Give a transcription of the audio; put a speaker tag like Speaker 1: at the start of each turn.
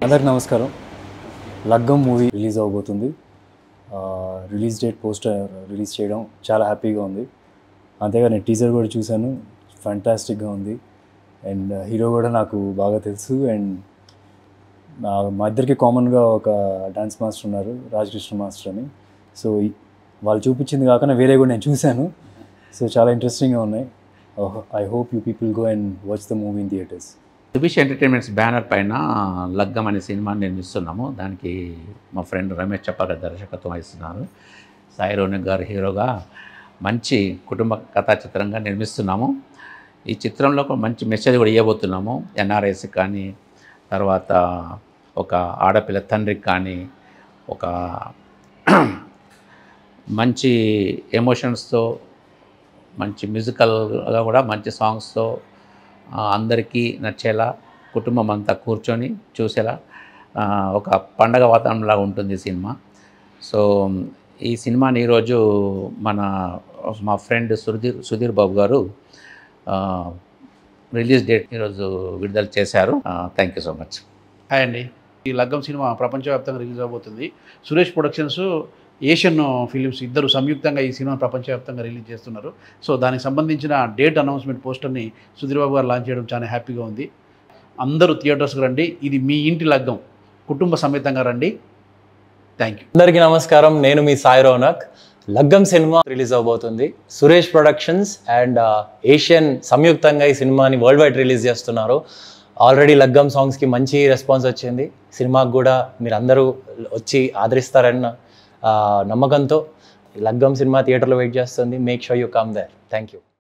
Speaker 1: అందరికీ నమస్కారం. Laggam movie release అవబోతుంది. రిలీజ్ డేట్ పోస్టర్ రిలీజ్ చేయడం చాలా హ్యాపీగా ఉంది. అంతేగా నేను టీజర్ కూడా చూశాను, ఫ్యాంటాస్టిక్గా ఉంది. అండ్ హీరో కూడా నాకు బాగా తెలుసు. అండ్ మా ఇద్దరికి కామన్గా ఒక డాన్స్ మాస్టర్ ఉన్నారు, రాజకృష్ణ మాస్టర్ అని. సో వాళ్ళు చూపించింది కాకుండా వేరే కూడా నేను చూశాను. సో చాలా ఇంట్రెస్టింగ్గా ఉన్నాయి. I hope you people go and watch the movie in theatres.
Speaker 2: Subhish entertainments banner పైన లగ్గం అనే సినిమాని నిర్మిస్తున్నాము. దానికి మా ఫ్రెండ్ రమేష్ చప్పాగారు దర్శకత్వం వహిస్తున్నారు. సాయి రోనక్ గారు హీరోగా మంచి కుటుంబ కథా చిత్రంగా నిర్మిస్తున్నాము. ఈ చిత్రంలో ఒక మంచి మెసేజ్ కూడా ఇవ్వబోతున్నాము. ఎన్ఆర్ఐస్ కానీ, తర్వాత ఒక ఆడపిల్ల తండ్రికి కానీ, ఒక మంచి ఎమోషన్స్తో, మంచి మ్యూజికల్గా కూడా మంచి సాంగ్స్తో అందరికీ నచ్చేలా, కుటుంబం అంతా కూర్చొని చూసేలా ఒక పండగ వాతావరణంలాగా ఉంటుంది సినిమా. సో ఈ సినిమాని ఈరోజు మా ఫ్రెండ్ సుధీర్ బాబు గారు రిలీజ్ డేట్ ఈరోజు విడుదల చేశారు. Thank you so much.
Speaker 3: Hi అండి. ఈ లగ్గం సినిమా ప్రపంచవ్యాప్తంగా రిలీజ్ అవబోతుంది. సురేష్ ప్రొడక్షన్స్, ఏషియన్ ఫిలిమ్స్ ఇద్దరు సంయుక్తంగా ఈ సినిమాను ప్రపంచవ్యాప్తంగా రిలీజ్ చేస్తున్నారు. సో దానికి సంబంధించిన డేట్ అనౌన్స్మెంట్ పోస్టర్ని సుధీర్ బాబు గారు లాంచ్ చేయడం చాలా హ్యాపీగా ఉంది. అందరూ థియేటర్స్కి రండి. ఇది మీ ఇంటి లగ్గం, కుటుంబ సమేతంగా రండి. Thank you.
Speaker 4: అందరికీ నమస్కారం. నేను మీ సాయి రోనక్. లగ్గం సినిమా రిలీజ్ అవబోతుంది. సురేష్ ప్రొడక్షన్స్ అండ్ ఏషియన్ సంయుక్తంగా ఈ సినిమాని వరల్డ్ వైడ్ రిలీజ్ చేస్తున్నారు. ఆల్రెడీ లగ్గం సాంగ్స్కి మంచి రెస్పాన్స్ వచ్చింది. సినిమాకి కూడా మీరు అందరూ వచ్చి ఆదరిస్తారన్న నమ్మకంతో లగ్గం సినిమా థియేటర్లో వెయిట్ చేస్తుంది. Make sure you come there. Thank you.